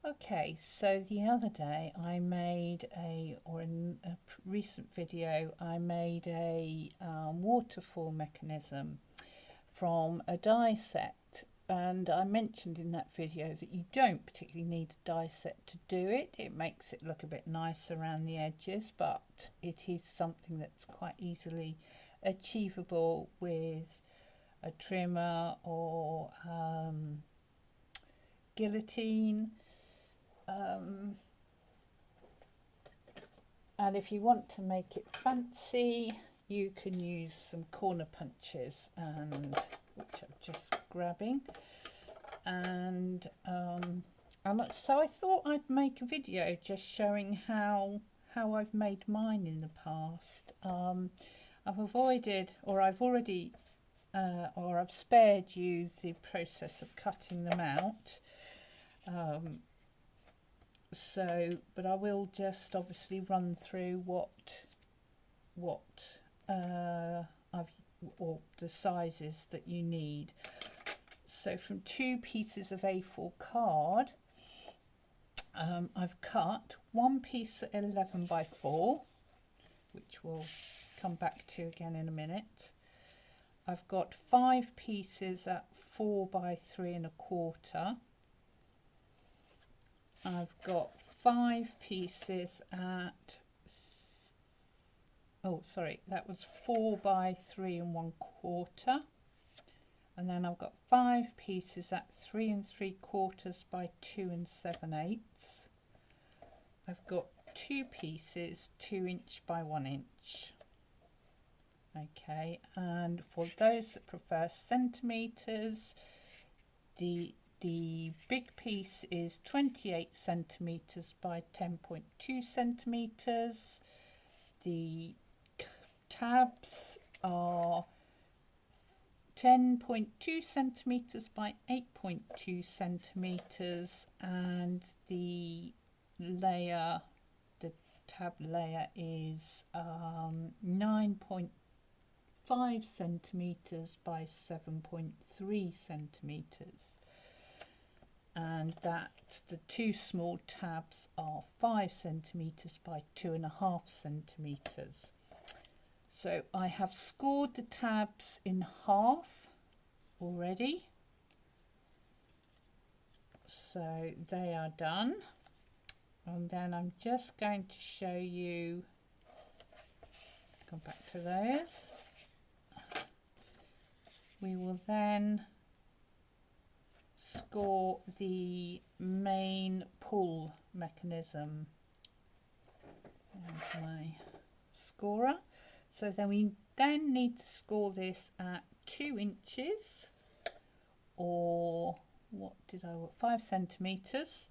Okay, so the other day I made in a recent video, I made a waterfall mechanism from a die set. And I mentioned in that video that you don't particularly need a die set to do it. It makes it look a bit nice around the edges, but it is something that's quite easily achievable with a trimmer or guillotine. And if you want to make it fancy, you can use some corner punches, and which I'm just grabbing. And so I thought I'd make a video just showing how I've made mine in the past. I've avoided, or I've already, or I've spared you the process of cutting them out. But I will just obviously run through or the sizes that you need. So from 2 pieces of A4 card, I've cut one piece at 11 by 4, which we'll come back to again in a minute. I've got 5 pieces at 4 by 3 1/4. I've got 5 pieces at, that was 4 by 3 1/4. And then I've got 5 pieces at 3 3/4 by 2 7/8. I've got 2 pieces 2 inch by 1 inch. Okay, and for those that prefer centimetres, the big piece is 28 centimetres by 10.2 centimetres. The tabs are 10.2 centimetres by 8.2 centimetres, and the tab layer is 9.5 centimetres by 7.3 centimetres. And that the 2 small tabs are 5 centimetres by 2.5 centimetres. So I have scored the tabs in half already. So they are done. And then I'm just going to show you, come back to those. We will then score the main pull mechanism. There's my scorer. So then we need to score this at 2 inches, or 5 centimetres,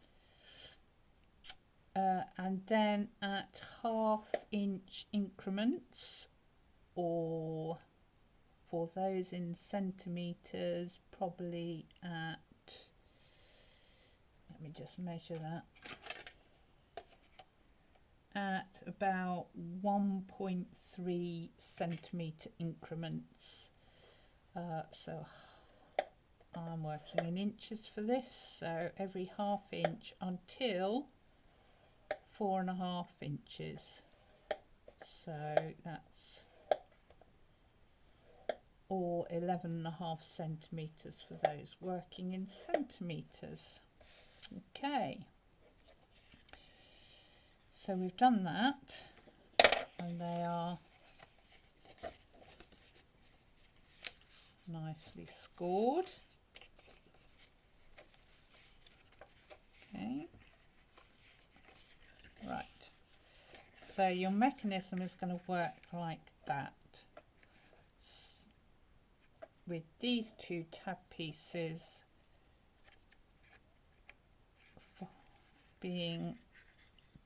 and then at 1/2 inch increments, or for those in centimetres, probably at, let me just measure that, at about 1.3 centimetre increments. So I'm working in inches for this, so every 1/2 inch until 4.5 inches. So that's, or 11.5 centimetres for those working in centimetres. Okay. So we've done that, and they are nicely scored. Okay, right. So your mechanism is going to work like that, with these 2 tab pieces being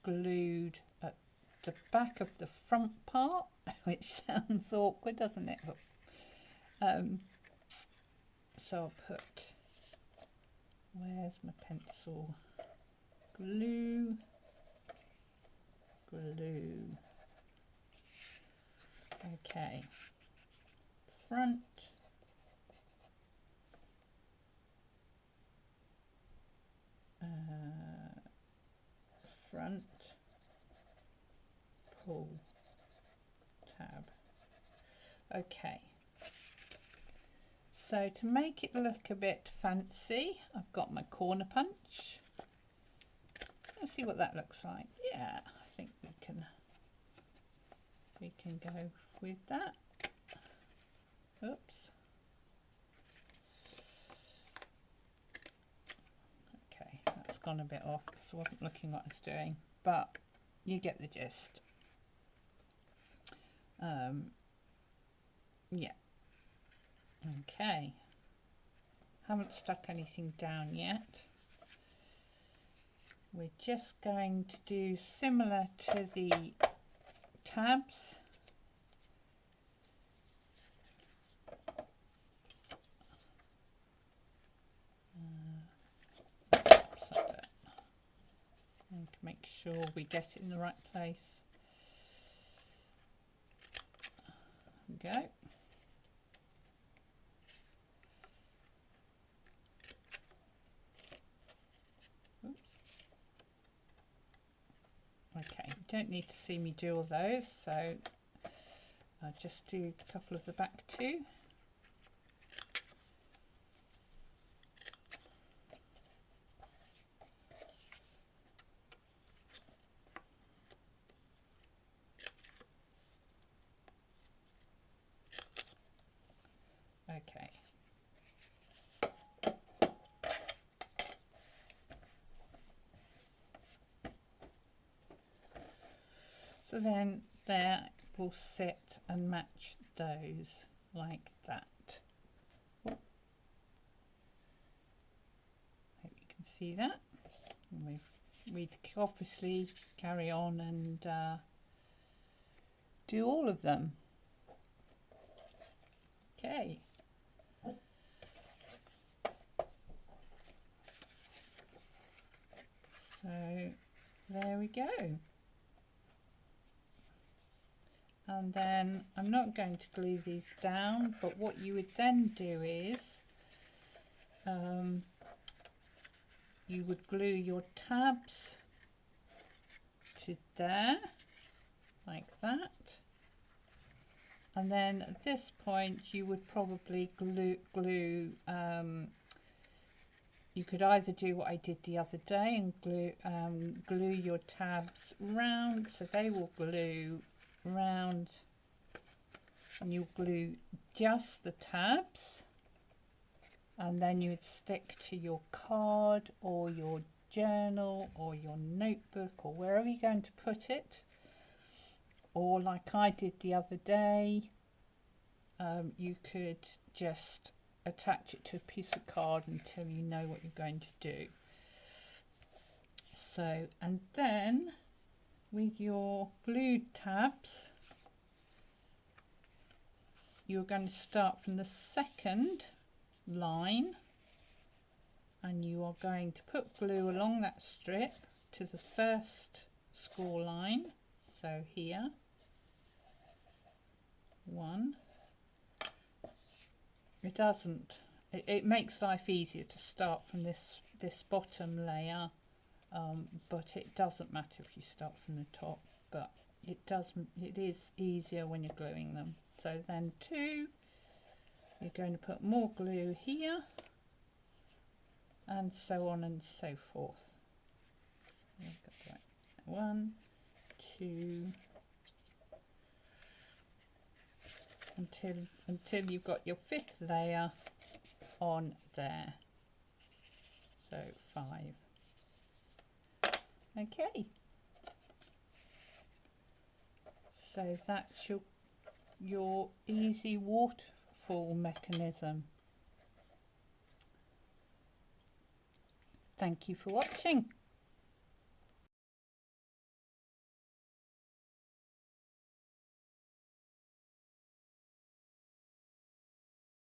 glued at the back of the front part, which sounds awkward, doesn't it? So I'll put, where's my pencil? Glue. Okay, front, front, pull tab. Okay, so to make it look a bit fancy, I've got my corner punch. Let's see what that looks like. Yeah, I think we can go with that. Oops. Okay, that's gone a bit off because I wasn't looking what I was doing, but you get the gist. Yeah. Okay. Haven't stuck anything down yet. We're just going to do similar to the tabs. And make sure we get it in the right place. There we go. Oops. Okay, you don't need to see me do all those, so I'll just do a couple of the back too. Okay. So then there will sit and match those like that. Hope you can see that. And we'd obviously carry on and do all of them. Okay. So there we go. And then I'm not going to glue these down, but what you would then do is you would glue your tabs to there like that, and then at this point you would probably glue you could either do what I did the other day and glue your tabs round, so they will glue round, and you glue just the tabs, and then you would stick to your card or your journal or your notebook or wherever you're going to put it, or like I did the other day, you could just attach it to a piece of card until you know what you're going to do. So, and then with your glued tabs, you're going to start from the second line, and you are going to put glue along that strip to the first score line. So here, one. It makes life easier to start from this bottom layer, but it doesn't matter if you start from the top, but it is easier when you're gluing them. So then two, you're going to put more glue here, and so on and so forth. One, two, until you've got your fifth layer on there. So 5. Okay. So that's your easy waterfall mechanism. Thank you for watching.